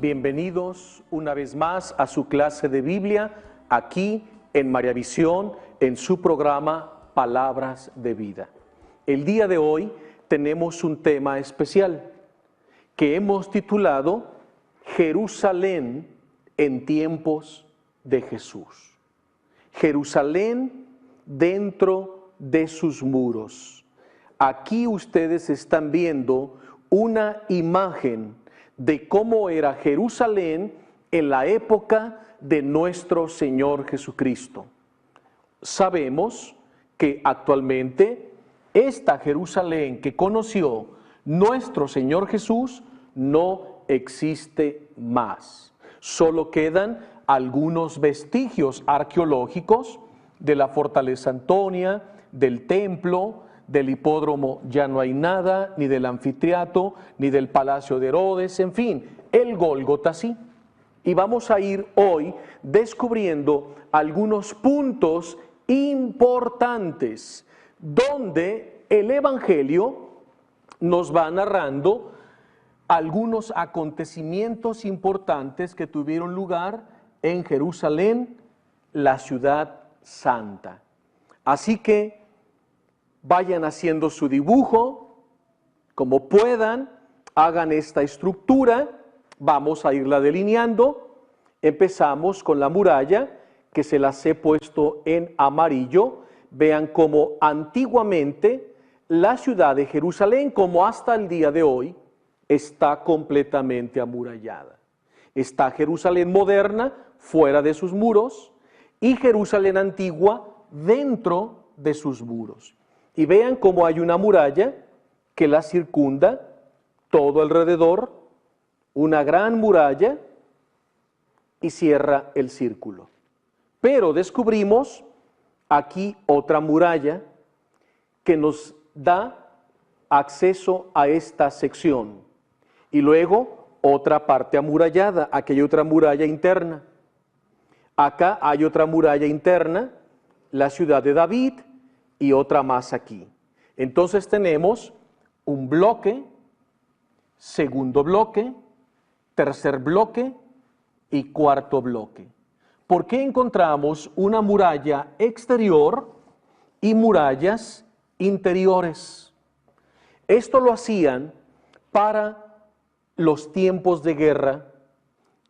Bienvenidos una vez más a su clase de Biblia, aquí en María Visión, en su programa Palabras de Vida. El día de hoy tenemos un tema especial que hemos titulado Jerusalén en tiempos de Jesús. Jerusalén dentro de sus muros. Aquí ustedes están viendo una imagen de cómo era Jerusalén en la época de nuestro Señor Jesucristo. Sabemos que actualmente esta Jerusalén que conoció nuestro Señor Jesús no existe más. Solo quedan algunos vestigios arqueológicos de la fortaleza Antonia, del templo, del hipódromo ya no hay nada, ni del anfiteatro, ni del palacio de Herodes, en fin, el Gólgota sí. Y vamos a ir hoy descubriendo algunos puntos importantes donde el Evangelio nos va narrando algunos acontecimientos importantes que tuvieron lugar en Jerusalén, la ciudad santa. Así que vayan haciendo su dibujo, como puedan, hagan esta estructura, vamos a irla delineando. Empezamos con la muralla, que se las he puesto en amarillo. Vean cómo antiguamente la ciudad de Jerusalén, como hasta el día de hoy, está completamente amurallada. Está Jerusalén moderna fuera de sus muros y Jerusalén antigua dentro de sus muros. Y vean cómo hay una muralla que la circunda todo alrededor, una gran muralla, y cierra el círculo. Pero descubrimos aquí otra muralla que nos da acceso a esta sección. Y luego otra parte amurallada, aquí hay otra muralla interna. Acá hay otra muralla interna, la ciudad de David, y otra más aquí. Entonces tenemos un bloque, segundo bloque, tercer bloque y cuarto bloque. ¿Por qué encontramos una muralla exterior y murallas interiores? Esto lo hacían para los tiempos de guerra.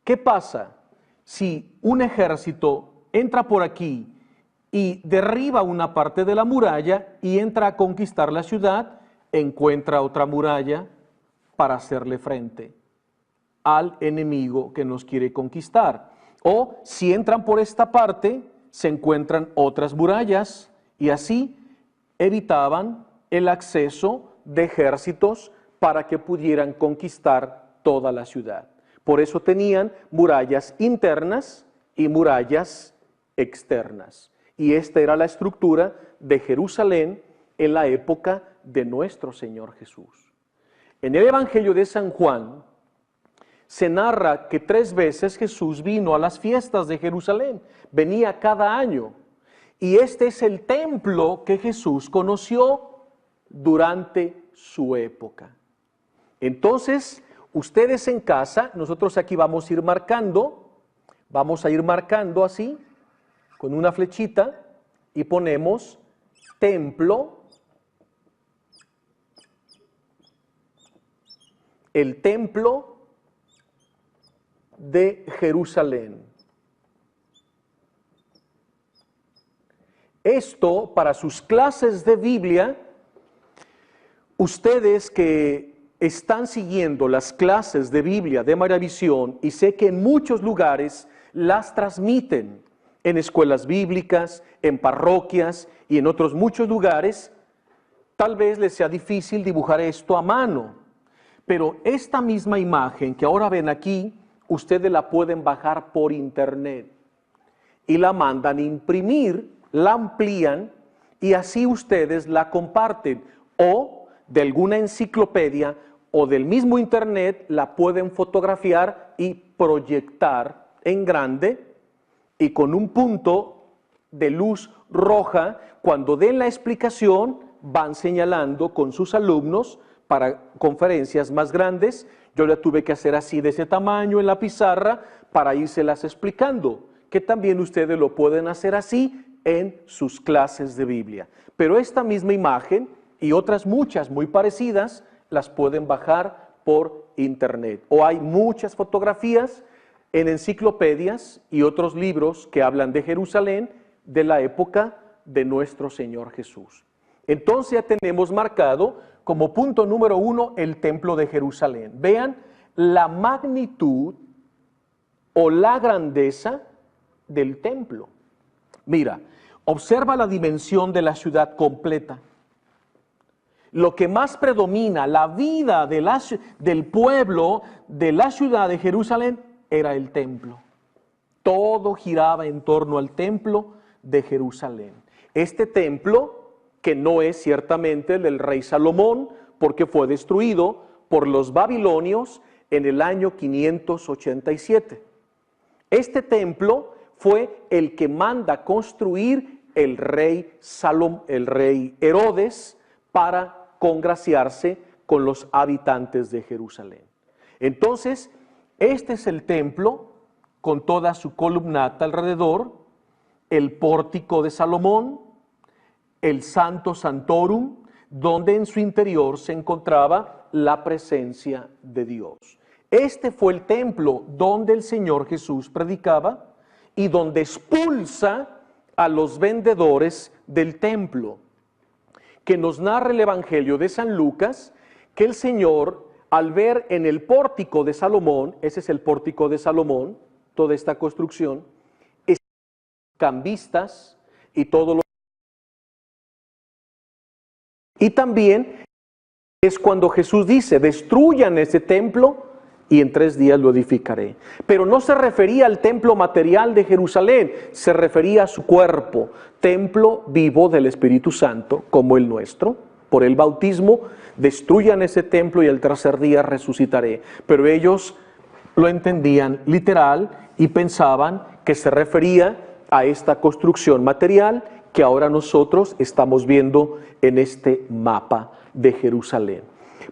¿Qué pasa si un ejército entra por aquí y derriba una parte de la muralla y entra a conquistar la ciudad? Encuentra otra muralla para hacerle frente al enemigo que nos quiere conquistar. O si entran por esta parte, se encuentran otras murallas y así evitaban el acceso de ejércitos para que pudieran conquistar toda la ciudad. Por eso tenían murallas internas y murallas externas. Y esta era la estructura de Jerusalén en la época de nuestro Señor Jesús. En el Evangelio de San Juan se narra que 3 veces Jesús vino a las fiestas de Jerusalén. Venía cada año. Y este es el templo que Jesús conoció durante su época. Entonces, ustedes en casa, nosotros aquí vamos a ir marcando así, con una flechita, y ponemos templo, el templo de Jerusalén. Esto para sus clases de Biblia, ustedes que están siguiendo las clases de Biblia de María Visión, y sé que en muchos lugares las transmiten, en escuelas bíblicas, en parroquias y en otros muchos lugares, tal vez les sea difícil dibujar esto a mano, pero esta misma imagen que ahora ven aquí, ustedes la pueden bajar por internet y la mandan imprimir, la amplían y así ustedes la comparten, o de alguna enciclopedia o del mismo internet la pueden fotografiar y proyectar en grande, y con un punto de luz roja, cuando den la explicación, van señalando con sus alumnos para conferencias más grandes, yo la tuve que hacer así de ese tamaño en la pizarra para írselas explicando, que también ustedes lo pueden hacer así en sus clases de Biblia. Pero esta misma imagen y otras muchas muy parecidas las pueden bajar por internet. O hay muchas fotografías en enciclopedias y otros libros que hablan de Jerusalén de la época de nuestro Señor Jesús. Entonces ya tenemos marcado como punto número 1 el templo de Jerusalén. Vean la magnitud o la grandeza del templo. Mira, observa la dimensión de la ciudad completa. Lo que más predomina, la vida del pueblo de la ciudad de Jerusalén, era el templo. Todo giraba en torno al templo de Jerusalén. Este templo, que no es ciertamente el del rey Salomón, porque fue destruido por los babilonios en el año 587. Este templo fue el que manda construir el rey Herodes para congraciarse con los habitantes de Jerusalén. Entonces, este es el templo con toda su columnata alrededor, el pórtico de Salomón, el Santo Santorum, donde en su interior se encontraba la presencia de Dios. Este fue el templo donde el Señor Jesús predicaba y donde expulsa a los vendedores del templo, que nos narra el Evangelio de San Lucas, que el Señor, al ver en el pórtico de Salomón, ese es el pórtico de Salomón, toda esta construcción, cambistas y todo lo. Y también es cuando Jesús dice, destruyan ese templo y en 3 días lo edificaré. Pero no se refería al templo material de Jerusalén, se refería a su cuerpo, templo vivo del Espíritu Santo, como el nuestro. Por el bautismo, destruyan ese templo y el 3er día resucitaré. Pero ellos lo entendían literal y pensaban que se refería a esta construcción material que ahora nosotros estamos viendo en este mapa de Jerusalén.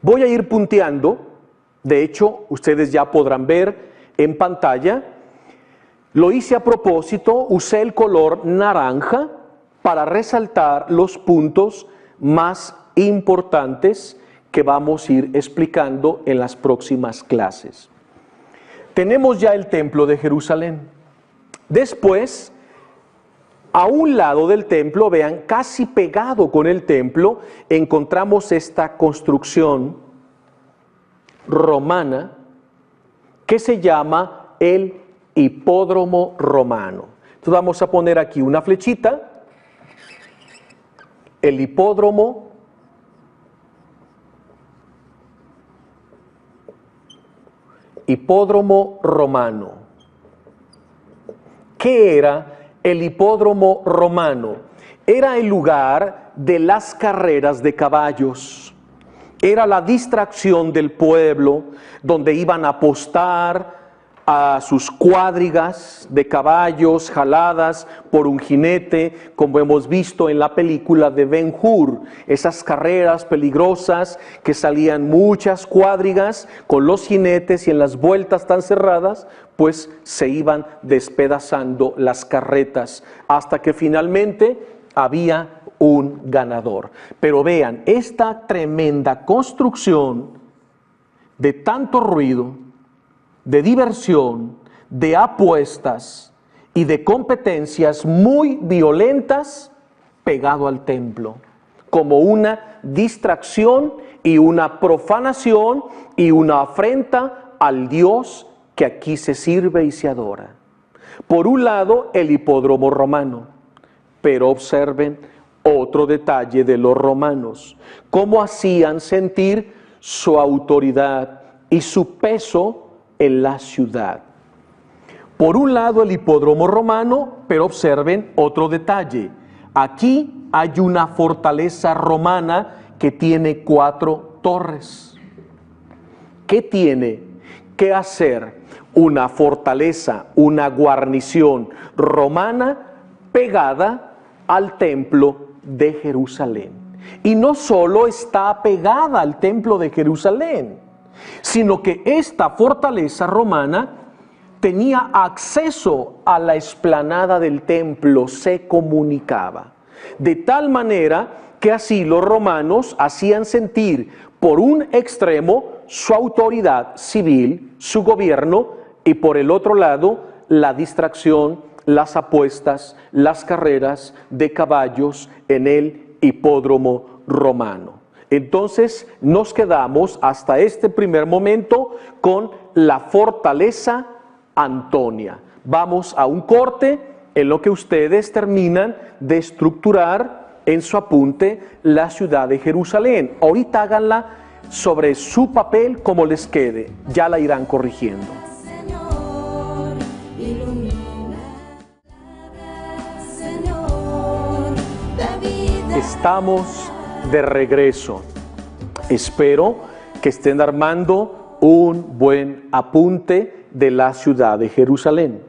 Voy a ir punteando. De hecho, ustedes ya podrán ver en pantalla, lo hice a propósito, usé el color naranja para resaltar los puntos más importantes que vamos a ir explicando en las próximas clases. Tenemos ya el templo de Jerusalén. Después, a un lado del templo, vean, casi pegado con el templo, encontramos esta construcción romana que se llama el hipódromo romano. Entonces vamos a poner aquí una flechita, el hipódromo romano. ¿Qué era el hipódromo romano? Era el lugar de las carreras de caballos. Era la distracción del pueblo, donde iban a apostar a sus cuadrigas de caballos jaladas por un jinete, como hemos visto en la película de Ben-Hur, esas carreras peligrosas que salían muchas cuadrigas con los jinetes y en las vueltas tan cerradas, pues se iban despedazando las carretas hasta que finalmente había un ganador. Pero vean, esta tremenda construcción de tanto ruido, de diversión, de apuestas y de competencias muy violentas pegado al templo, como una distracción y una profanación y una afrenta al Dios que aquí se sirve y se adora. Por un lado, el hipódromo romano, pero observen otro detalle de los romanos, cómo hacían sentir su autoridad y su peso en la ciudad. Por un lado el hipódromo romano, pero observen otro detalle. Aquí hay una fortaleza romana que tiene 4 torres. ¿Qué tiene que hacer una fortaleza, una guarnición romana pegada al templo de Jerusalén? Y no solo está pegada al templo de Jerusalén, sino que esta fortaleza romana tenía acceso a la explanada del templo, se comunicaba. De tal manera que así los romanos hacían sentir por un extremo su autoridad civil, su gobierno, y por el otro lado la distracción, las apuestas, las carreras de caballos en el hipódromo romano. Entonces nos quedamos hasta este primer momento con la fortaleza Antonia. Vamos a un corte en lo que ustedes terminan de estructurar en su apunte la ciudad de Jerusalén. Ahorita háganla sobre su papel como les quede, ya la irán corrigiendo. Estamos de regreso. Espero que estén armando un buen apunte de la ciudad de Jerusalén.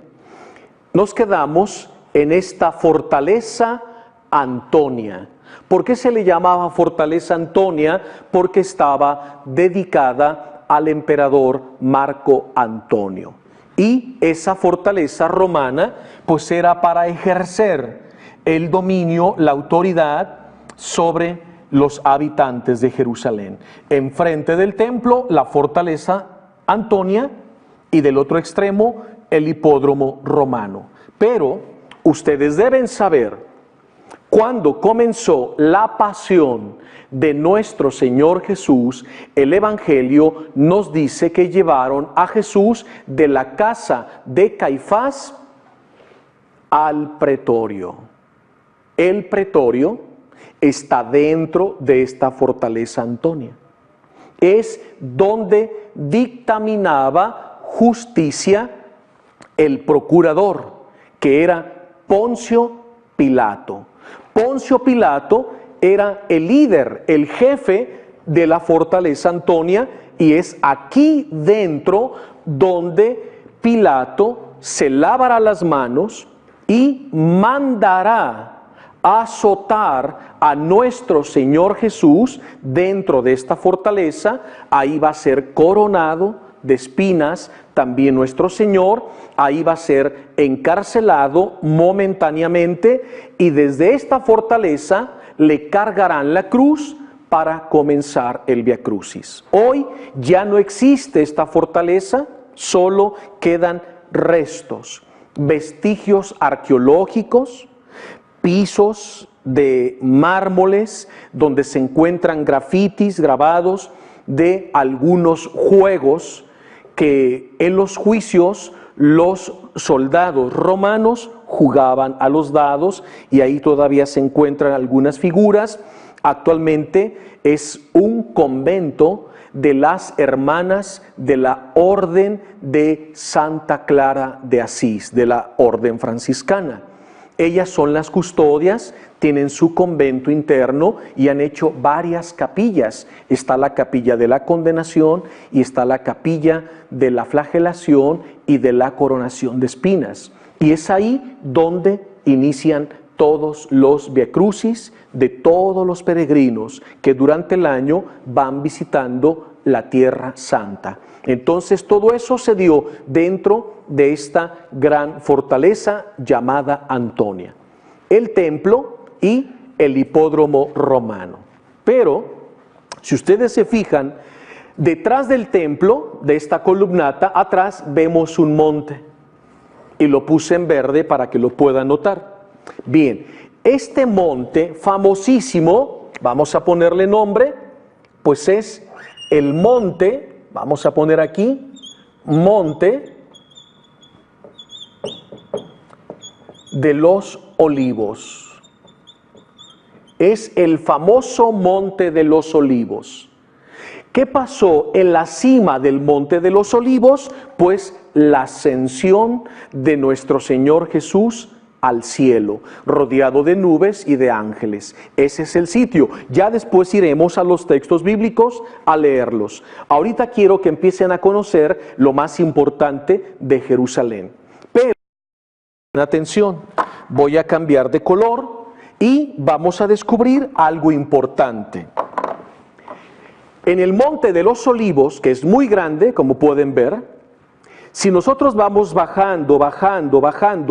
Nos quedamos en esta fortaleza Antonia. ¿Por qué se le llamaba fortaleza Antonia? Porque estaba dedicada al emperador Marco Antonio. Y esa fortaleza romana pues era para ejercer el dominio, la autoridad sobre los habitantes de Jerusalén. Enfrente del templo, la fortaleza Antonia, y del otro extremo, el hipódromo romano. Pero ustedes deben saber, cuando comenzó la pasión de nuestro Señor Jesús, el Evangelio nos dice que llevaron a Jesús de la casa de Caifás al pretorio. El pretorio está dentro de esta fortaleza Antonia. Es donde dictaminaba justicia el procurador, que era Poncio Pilato. Poncio Pilato era el líder, el jefe de la fortaleza Antonia, y es aquí dentro donde Pilato se lavará las manos y mandará azotar a nuestro Señor Jesús dentro de esta fortaleza. Ahí va a ser coronado de espinas también nuestro Señor, ahí va a ser encarcelado momentáneamente, y desde esta fortaleza le cargarán la cruz para comenzar el Vía Crucis. Hoy ya no existe esta fortaleza, solo quedan restos, vestigios arqueológicos, pisos de mármoles donde se encuentran grafitis grabados de algunos juegos que en los juicios los soldados romanos jugaban a los dados, y ahí todavía se encuentran algunas figuras. Actualmente es un convento de las hermanas de la Orden de Santa Clara de Asís, de la Orden franciscana. Ellas son las custodias, tienen su convento interno y han hecho varias capillas. Está la capilla de la condenación y está la capilla de la flagelación y de la coronación de espinas. Y es ahí donde inician todos los viacrucis de todos los peregrinos que durante el año van visitando la Tierra Santa. Entonces todo eso se dio dentro de esta gran fortaleza llamada Antonia, el templo y el hipódromo romano. Pero si ustedes se fijan, detrás del templo, de esta columnata, atrás vemos un monte, y lo puse en verde para que lo puedan notar. Bien, este monte famosísimo, vamos a ponerle nombre, pues es el monte, vamos a poner aquí, Monte de los Olivos. Es el famoso Monte de los Olivos. ¿Qué pasó en la cima del Monte de los Olivos? Pues la ascensión de nuestro Señor Jesús al cielo, rodeado de nubes y de ángeles. Ese es el sitio. Ya después iremos a los textos bíblicos a leerlos. Ahorita quiero que empiecen a conocer lo más importante de Jerusalén. Pero, atención, voy a cambiar de color y vamos a descubrir algo importante. En el Monte de los Olivos, que es muy grande, como pueden ver, si nosotros vamos bajando,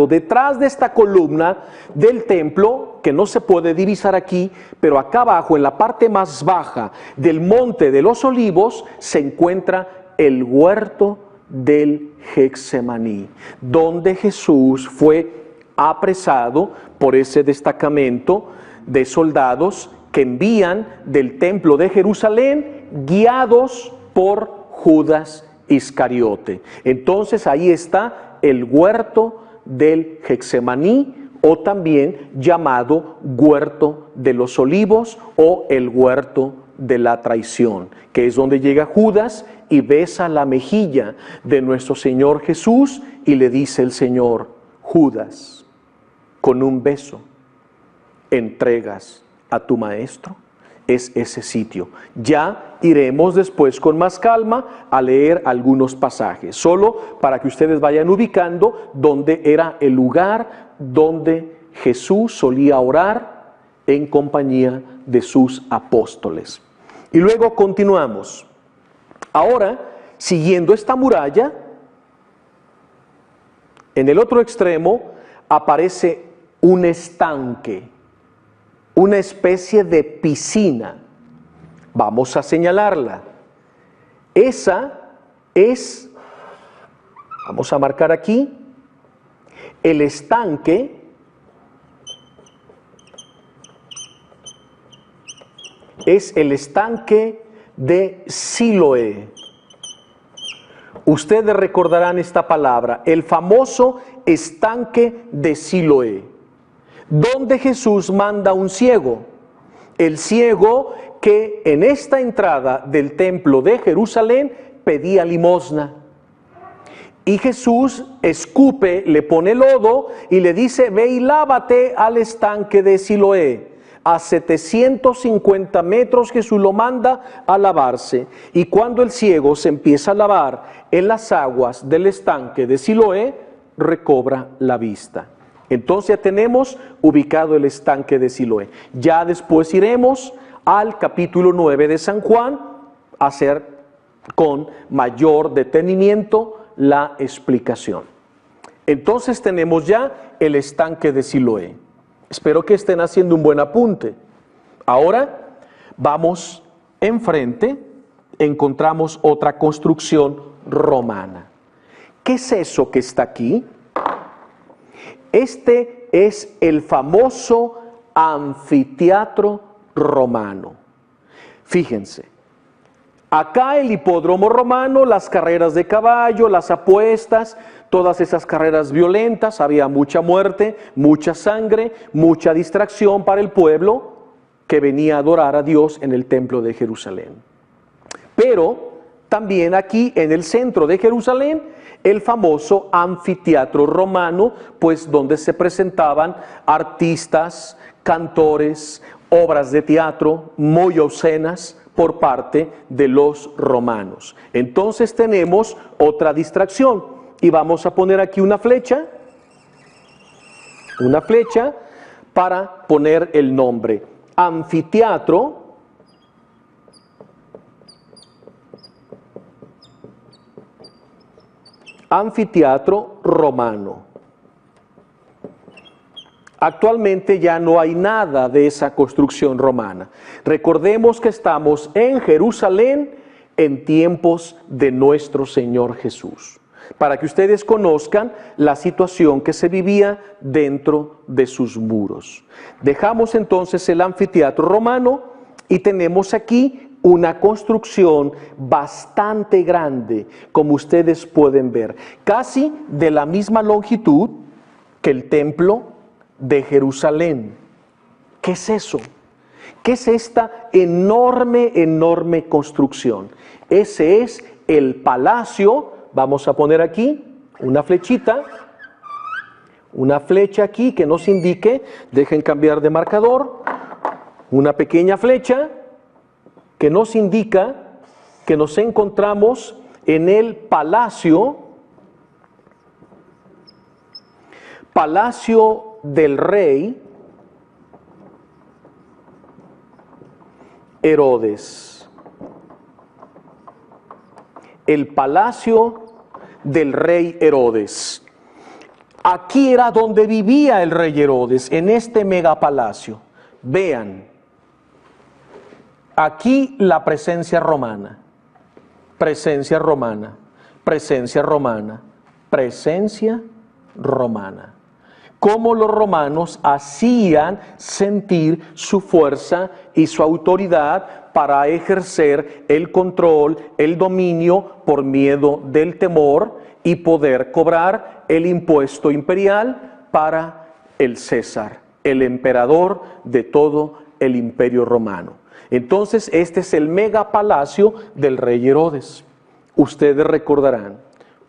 detrás de esta columna del templo, que no se puede divisar aquí, pero acá abajo, en la parte más baja del Monte de los Olivos, se encuentra el huerto del Getsemaní, donde Jesús fue apresado por ese destacamento de soldados que envían del templo de Jerusalén, guiados por Judas Iscariote. Entonces ahí está el huerto del Getsemaní, o también llamado huerto de los olivos o el huerto de la traición, que es donde llega Judas y besa la mejilla de nuestro Señor Jesús y le dice el Señor: Judas, con un beso entregas a tu maestro. Es ese sitio. Ya iremos después con más calma a leer algunos pasajes, solo para que ustedes vayan ubicando dónde era el lugar donde Jesús solía orar en compañía de sus apóstoles. Y luego continuamos. Ahora, siguiendo esta muralla, en el otro extremo aparece un estanque, una especie de piscina. Vamos a señalarla. Esa es, vamos a marcar aquí, el estanque es el estanque de Siloé. Ustedes recordarán esta palabra, el famoso estanque de Siloé, donde Jesús manda un ciego, el ciego que en esta entrada del templo de Jerusalén pedía limosna. Y Jesús escupe, le pone lodo y le dice: ve y lávate al estanque de Siloé. A 750 metros Jesús lo manda a lavarse. Y cuando el ciego se empieza a lavar en las aguas del estanque de Siloé, recobra la vista. Entonces ya tenemos ubicado el estanque de Siloé. Ya después iremos al capítulo 9 de San Juan a hacer con mayor detenimiento la explicación. Entonces tenemos ya el estanque de Siloé. Espero que estén haciendo un buen apunte. Ahora vamos enfrente, encontramos otra construcción romana. ¿Qué es eso que está aquí? Este es el famoso anfiteatro romano. Fíjense, acá el hipódromo romano, las carreras de caballo, las apuestas, todas esas carreras violentas, había mucha muerte, mucha sangre, mucha distracción para el pueblo que venía a adorar a Dios en el templo de Jerusalén. Pero también aquí en el centro de Jerusalén, el famoso anfiteatro romano, pues donde se presentaban artistas, cantores, obras de teatro muy obscenas por parte de los romanos. Entonces tenemos otra distracción y vamos a poner aquí una flecha para poner el nombre. Anfiteatro romano. Actualmente ya no hay nada de esa construcción romana. Recordemos que estamos en Jerusalén en tiempos de nuestro Señor Jesús, para que ustedes conozcan la situación que se vivía dentro de sus muros. Dejamos entonces el anfiteatro romano y tenemos aquí una construcción bastante grande, como ustedes pueden ver, casi de la misma longitud que el templo de Jerusalén. ¿Qué es eso? ¿Qué es esta enorme construcción? Ese es el palacio. Vamos a poner aquí una flechita, una flecha aquí que nos indique, dejen cambiar de marcador, una pequeña flecha que nos indica que nos encontramos en el palacio del rey Herodes. El palacio del rey Herodes. Aquí era donde vivía el rey Herodes, en este megapalacio. Vean, aquí la presencia romana, presencia romana, presencia romana, presencia romana. Cómo los romanos hacían sentir su fuerza y su autoridad para ejercer el control, el dominio por miedo del temor y poder cobrar el impuesto imperial para el César, el emperador de todo el imperio romano. Entonces este es el megapalacio del rey Herodes. Ustedes recordarán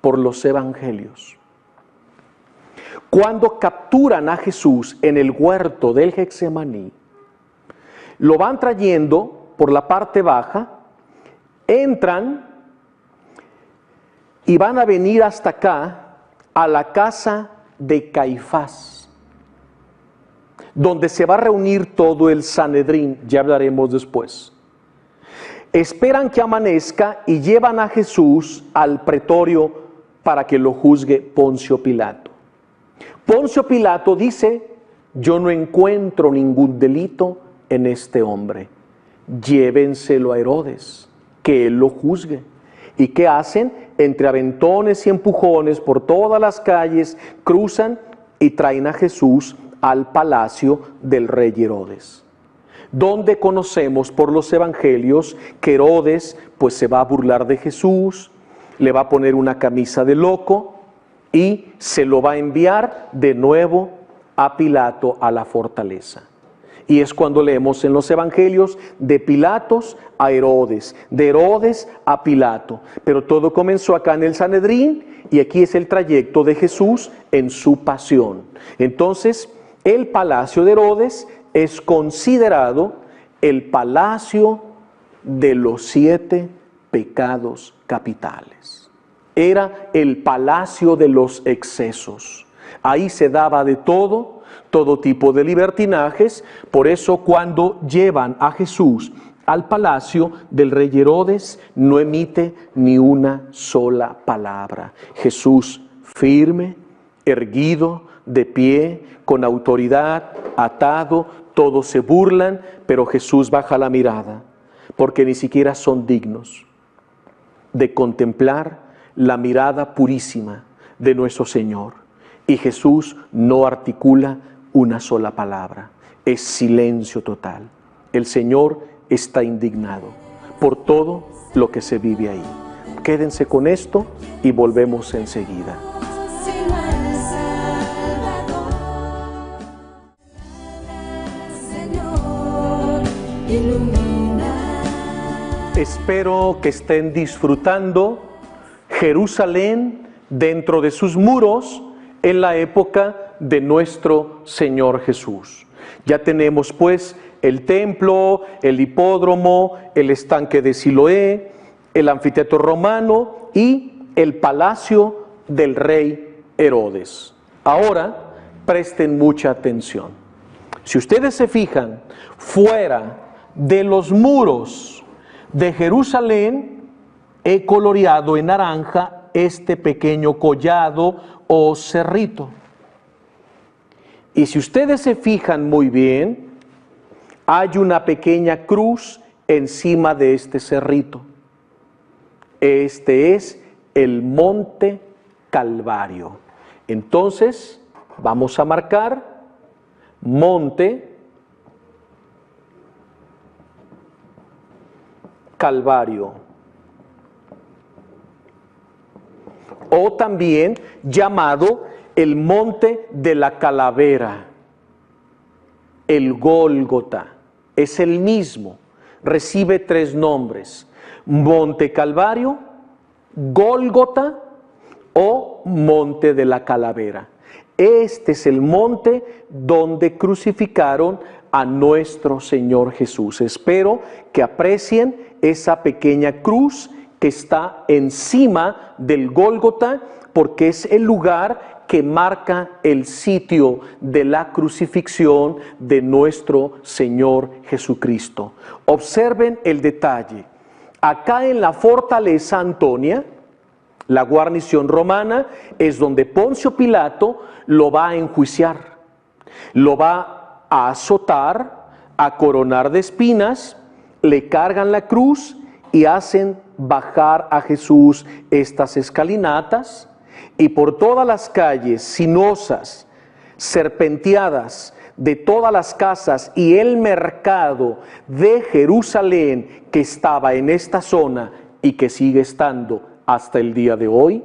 por los evangelios. Cuando capturan a Jesús en el huerto del Getsemaní, lo van trayendo por la parte baja, entran y van a venir hasta acá, a la casa de Caifás, donde se va a reunir todo el Sanedrín, ya hablaremos después. Esperan que amanezca y llevan a Jesús al pretorio para que lo juzgue Poncio Pilato. Poncio Pilato dice: yo no encuentro ningún delito en este hombre, llévenselo a Herodes, que él lo juzgue. ¿Y qué hacen? Entre aventones y empujones por todas las calles, cruzan y traen a Jesús al palacio del rey Herodes, donde conocemos por los evangelios que Herodes pues se va a burlar de Jesús, le va a poner una camisa de loco y se lo va a enviar de nuevo a Pilato a la fortaleza. Y es cuando leemos en los evangelios de Pilatos a Herodes, de Herodes a Pilato. Pero todo comenzó acá en el Sanedrín y aquí es el trayecto de Jesús en su pasión. Entonces, el palacio de Herodes es considerado el palacio de los 7 pecados capitales. Era el palacio de los excesos. Ahí se daba de todo tipo de libertinajes. Por eso cuando llevan a Jesús al palacio del rey Herodes, no emite ni una sola palabra. Jesús firme, erguido, de pie, con autoridad, atado, todos se burlan, pero Jesús baja la mirada, porque ni siquiera son dignos de contemplar la mirada purísima de nuestro Señor. Y Jesús no articula una sola palabra, es silencio total. El Señor está indignado por todo lo que se vive ahí. Quédense con esto y volvemos enseguida. Espero que estén disfrutando Jerusalén dentro de sus muros en la época de nuestro Señor Jesús. Ya tenemos pues el templo, el hipódromo, el estanque de Siloé, el anfiteatro romano y el palacio del rey Herodes. Ahora presten mucha atención. Si ustedes se fijan, fuera de los muros de Jerusalén he coloreado en naranja este pequeño collado o cerrito. Y si ustedes se fijan muy bien, hay una pequeña cruz encima de este cerrito. Este es el Monte Calvario. Entonces, vamos a marcar Monte Calvario, o también llamado el Monte de la Calavera, el Gólgota, es el mismo, recibe 3 nombres: Monte Calvario, Gólgota o Monte de la Calavera. Este es el monte donde crucificaron a nuestro Señor Jesús. Espero que aprecien esa pequeña cruz que está encima del Gólgota, porque es el lugar que marca el sitio de la crucifixión de nuestro Señor Jesucristo. Observen el detalle. Acá en la fortaleza Antonia, la guarnición romana, es donde Poncio Pilato lo va a enjuiciar, lo va a azotar, a coronar de espinas, le cargan la cruz y hacen bajar a Jesús estas escalinatas, y por todas las calles sinuosas, serpenteadas de todas las casas y el mercado de Jerusalén que estaba en esta zona y que sigue estando hasta el día de hoy,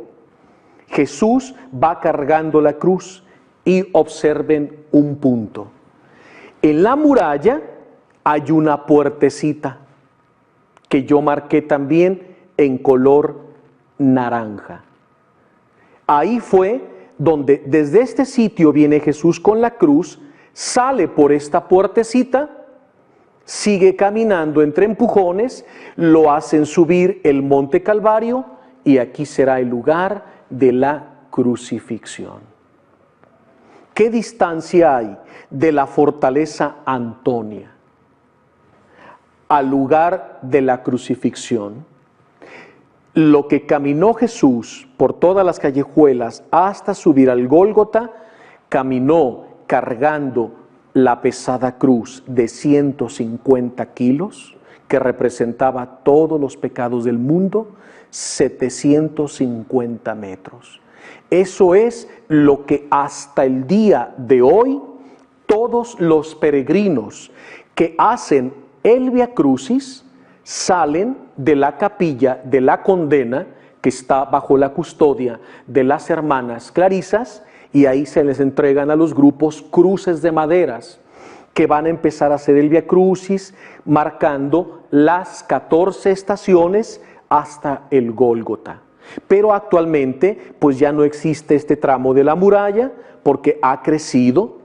Jesús va cargando la cruz. Y observen un punto. En la muralla hay una puertecita que yo marqué también en color naranja. Ahí fue donde desde este sitio viene Jesús con la cruz, sale por esta puertecita, sigue caminando entre empujones, lo hacen subir el monte Calvario y aquí será el lugar de la crucifixión. ¿Qué distancia hay de la fortaleza Antonia al lugar de la crucifixión? Lo que caminó Jesús por todas las callejuelas hasta subir al Gólgota, caminó cargando la pesada cruz de 150 kilos, que representaba todos los pecados del mundo, 750 metros. Eso es lo que hasta el día de hoy todos los peregrinos que hacen el Vía Crucis salen de la capilla de la Condena, que está bajo la custodia de las hermanas clarisas, y ahí se les entregan a los grupos cruces de maderas que van a empezar a hacer el Vía Crucis, marcando las 14 estaciones hasta el Gólgota. Pero actualmente pues ya no existe este tramo de la muralla porque ha crecido,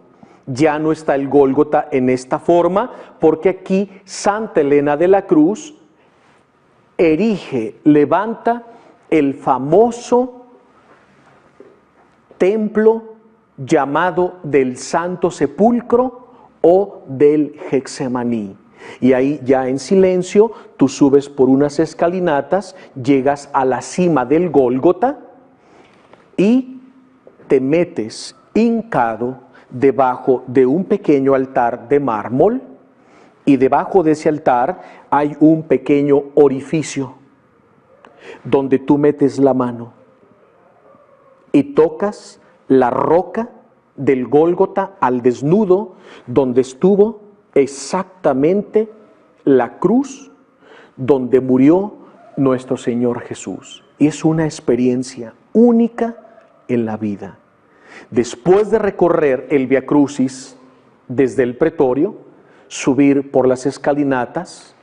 ya no está el Gólgota en esta forma, porque aquí Santa Elena de la Cruz levanta el famoso templo llamado del Santo Sepulcro o del Getsemaní. Y ahí ya en silencio tú subes por unas escalinatas, llegas a la cima del Gólgota y te metes hincado debajo de un pequeño altar de mármol, y debajo de ese altar hay un pequeño orificio donde tú metes la mano y tocas la roca del Gólgota al desnudo, donde estuvo exactamente la cruz donde murió nuestro Señor Jesús. Y es una experiencia única en la vida. Después de recorrer el Vía Crucis desde el pretorio, subir por las escalinatas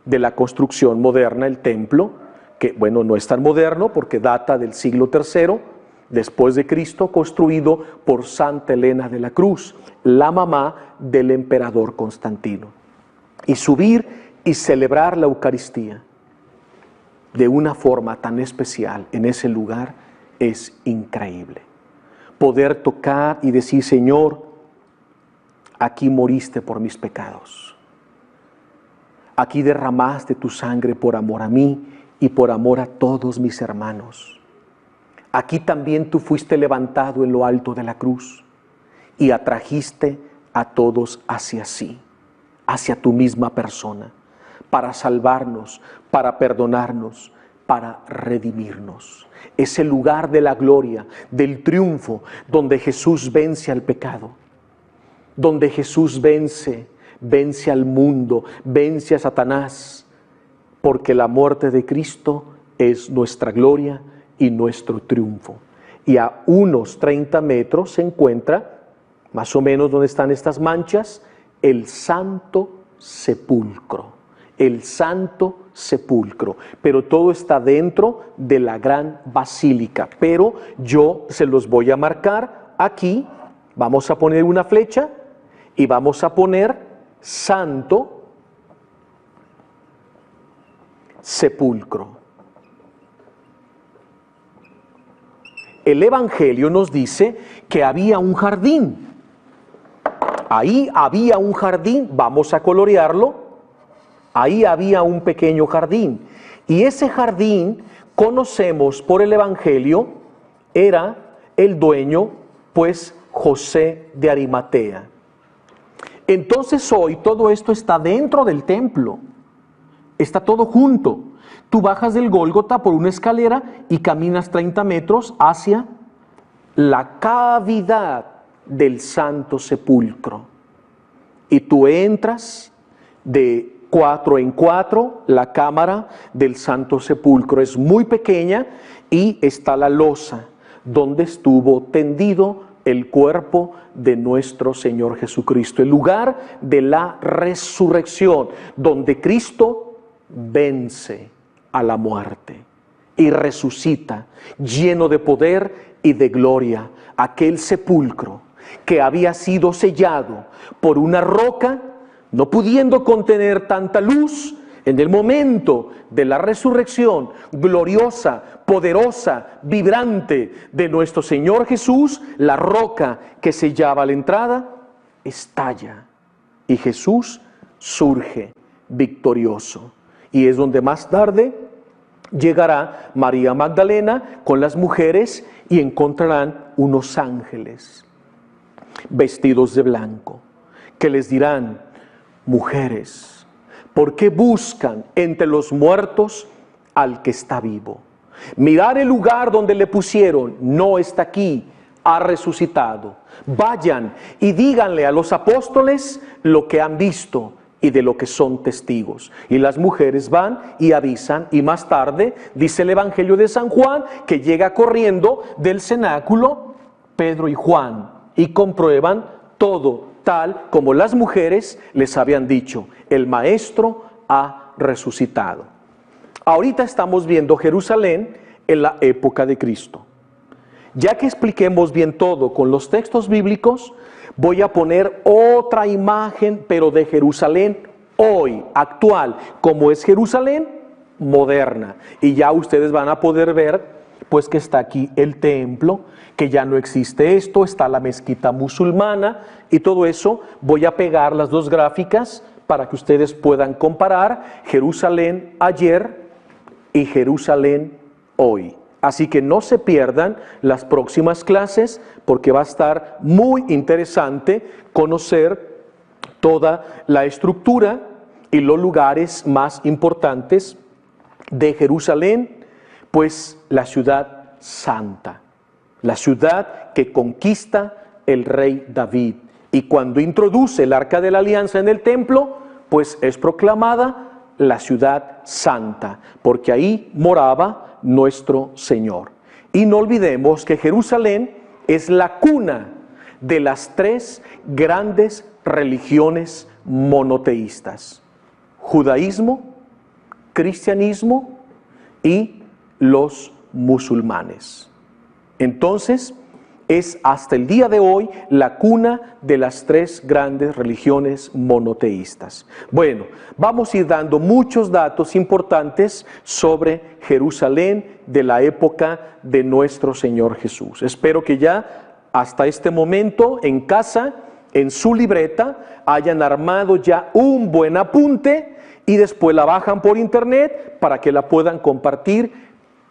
de la construcción moderna, el templo, que bueno, no es tan moderno porque data del siglo III después de Cristo, construido por Santa Elena de la Cruz, la mamá del emperador Constantino. Y subir y celebrar la Eucaristía de una forma tan especial en ese lugar es increíble. Poder tocar y decir: Señor, aquí moriste por mis pecados. Aquí derramaste tu sangre por amor a mí y por amor a todos mis hermanos. Aquí también tú fuiste levantado en lo alto de la cruz y atrajiste a todos hacia sí, hacia tu misma persona, para salvarnos, para perdonarnos, para redimirnos. Es el lugar de la gloria, del triunfo, donde Jesús vence al pecado, donde Jesús vence al mundo, vence a Satanás, porque la muerte de Cristo es nuestra gloria y nuestro triunfo. Y a unos 30 metros se encuentra, más o menos donde están estas manchas, el Santo Sepulcro. El Santo Sepulcro. Pero todo está dentro de la gran basílica. Pero yo se los voy a marcar aquí. Vamos a poner una flecha y vamos a poner Santo Sepulcro. el Evangelio nos dice que había un jardín. Ahí había un jardín, vamos a colorearlo. Ahí había un pequeño jardín. Y ese jardín, conocemos por el Evangelio, era el dueño, pues, José de Arimatea. Entonces hoy todo esto está dentro del templo. Está todo junto. Tú bajas del Gólgota por una escalera y caminas 30 metros hacia la cavidad del Santo Sepulcro. Y tú entras de 4 en 4, la cámara del Santo Sepulcro es muy pequeña y está la losa donde estuvo tendido el cuerpo de nuestro Señor Jesucristo, el lugar de la resurrección, donde Cristo vence a la muerte y resucita lleno de poder y de gloria. Aquel sepulcro que había sido sellado por una roca, no pudiendo contener tanta luz, en el momento de la resurrección gloriosa, poderosa, vibrante de nuestro Señor Jesús, la roca que sellaba la entrada estalla y Jesús surge victorioso. Y es donde más tarde llegará María Magdalena con las mujeres y encontrarán unos ángeles vestidos de blanco, que les dirán: mujeres, ¿por qué buscan entre los muertos al que está vivo? Mirad el lugar donde le pusieron, no está aquí, ha resucitado. Vayan y díganle a los apóstoles lo que han visto y de lo que son testigos. Y las mujeres van y avisan, y más tarde dice el Evangelio de San Juan que llega corriendo del cenáculo Pedro y Juan y comprueban todo tal como las mujeres les habían dicho: el Maestro ha resucitado. Ahorita estamos viendo Jerusalén en la época de Cristo. Ya que expliquemos bien todo con los textos bíblicos, voy a poner otra imagen, pero de Jerusalén hoy, actual, como es Jerusalén moderna. Y ya ustedes van a poder ver, pues, que está aquí el templo, que ya no existe esto, está la mezquita musulmana y todo eso. Voy a pegar las dos gráficas para que ustedes puedan comparar Jerusalén ayer y Jerusalén hoy. Así que no se pierdan las próximas clases, porque va a estar muy interesante conocer toda la estructura y los lugares más importantes de Jerusalén, pues la ciudad santa, la ciudad que conquista el rey David. Y cuando introduce el Arca de la Alianza en el templo, pues es proclamada la ciudad santa, porque ahí moraba nuestro Señor. Y no olvidemos que Jerusalén es la cuna de las tres grandes religiones monoteístas: judaísmo, cristianismo y los musulmanes. Entonces, es hasta el día de hoy la cuna de las tres grandes religiones monoteístas. Bueno, vamos a ir dando muchos datos importantes sobre Jerusalén de la época de nuestro Señor Jesús. Espero que ya hasta este momento en casa, en su libreta, hayan armado ya un buen apunte y después la bajan por internet para que la puedan compartir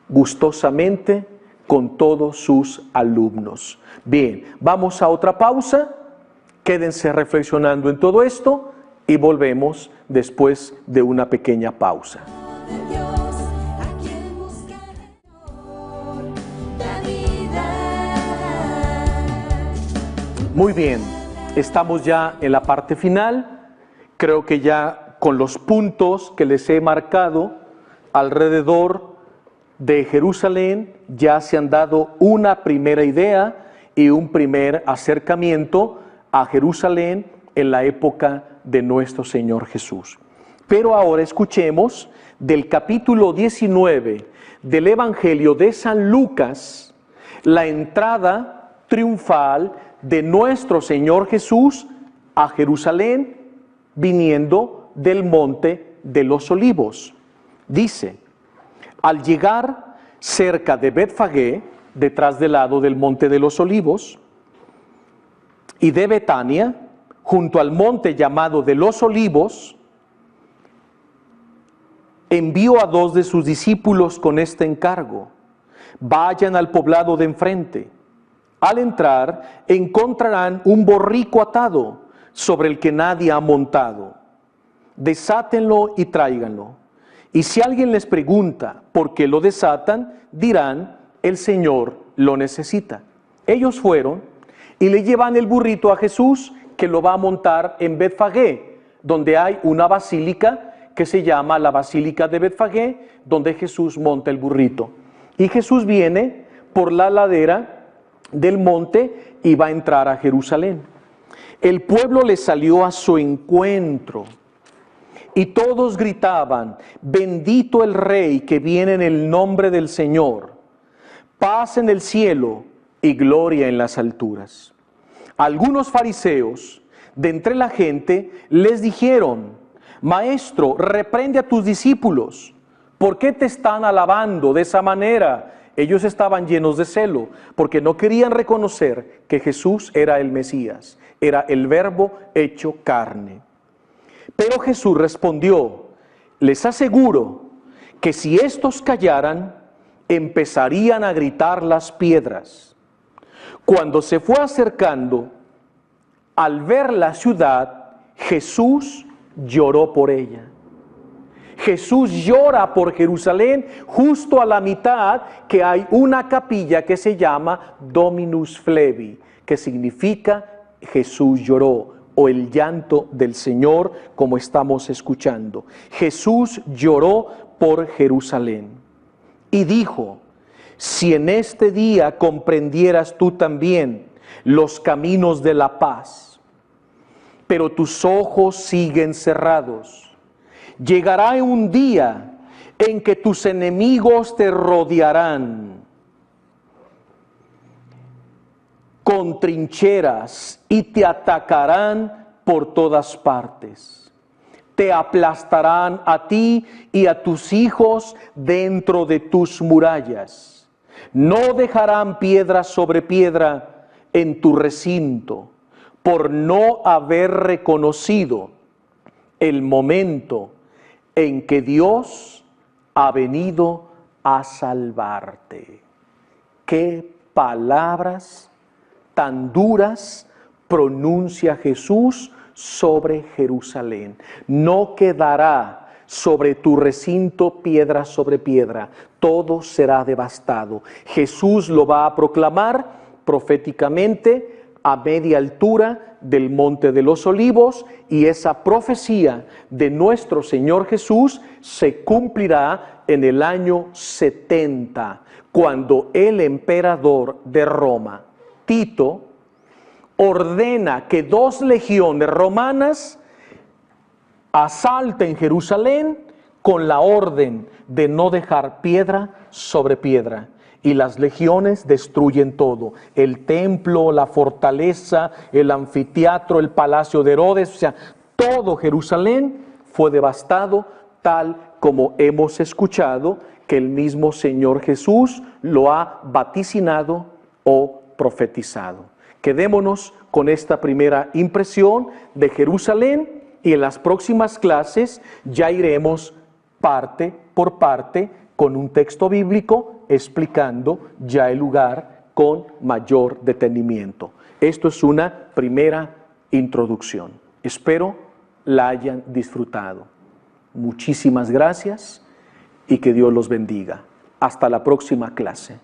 gustosamente con todos sus alumnos. Bien, vamos a otra pausa, quédense reflexionando en todo esto y volvemos después de una pequeña pausa. Muy bien, estamos ya en la parte final. Creo que ya con los puntos que les he marcado alrededor de Jerusalén ya se han dado una primera idea y un primer acercamiento a Jerusalén en la época de nuestro Señor Jesús. Pero ahora escuchemos del capítulo 19 del Evangelio de San Lucas la entrada triunfal de nuestro Señor Jesús a Jerusalén viniendo del Monte de los Olivos. Dice: al llegar cerca de Betfagé, detrás del lado del Monte de los Olivos, y de Betania, junto al monte llamado de los Olivos, envió a 2 de sus discípulos con este encargo: vayan al poblado de enfrente. Al entrar, encontrarán un borrico atado, sobre el que nadie ha montado. Desátenlo y tráiganlo. Y si alguien les pregunta por qué lo desatan, dirán: el Señor lo necesita. Ellos fueron y le llevan el burrito a Jesús, que lo va a montar en Betfagé, donde hay una basílica que se llama la Basílica de Betfagé, donde Jesús monta el burrito. Y Jesús viene por la ladera del monte y va a entrar a Jerusalén. El pueblo le salió a su encuentro y todos gritaban: bendito el Rey que viene en el nombre del Señor, paz en el cielo y gloria en las alturas. Algunos fariseos de entre la gente les dijeron: Maestro, reprende a tus discípulos, ¿por qué te están alabando de esa manera? Ellos estaban llenos de celo, porque no querían reconocer que Jesús era el Mesías, era el Verbo hecho carne. Pero Jesús respondió: les aseguro que si estos callaran, empezarían a gritar las piedras. Cuando se fue acercando, al ver la ciudad, Jesús lloró por ella. Jesús llora por Jerusalén. Justo a la mitad que hay una capilla que se llama Dominus Flevi, que significa Jesús lloró, o el llanto del Señor, como estamos escuchando. Jesús lloró por Jerusalén y dijo: si en este día comprendieras tú también los caminos de la paz, pero tus ojos siguen cerrados. Llegará un día en que tus enemigos te rodearán con trincheras y te atacarán por todas partes. Te aplastarán a ti y a tus hijos dentro de tus murallas. No dejarán piedra sobre piedra en tu recinto, por no haber reconocido el momento en que Dios ha venido a salvarte. ¿Qué palabras tan duras pronuncia Jesús sobre Jerusalén? No quedará sobre tu recinto piedra sobre piedra, todo será devastado. Jesús lo va a proclamar proféticamente a media altura del Monte de los Olivos, y esa profecía de nuestro Señor Jesús se cumplirá en el año 70, cuando el emperador de Roma, Tito, ordena que 2 legiones romanas asalten Jerusalén con la orden de no dejar piedra sobre piedra. Y las legiones destruyen todo: el templo, la fortaleza, el anfiteatro, el palacio de Herodes, o sea, todo Jerusalén fue devastado, tal como hemos escuchado que el mismo Señor Jesús lo ha vaticinado o profetizado. Quedémonos con esta primera impresión de Jerusalén, y en las próximas clases ya iremos parte por parte con un texto bíblico explicando ya el lugar con mayor detenimiento. Esto es una primera introducción. Espero la hayan disfrutado. Muchísimas gracias y que Dios los bendiga. Hasta la próxima clase.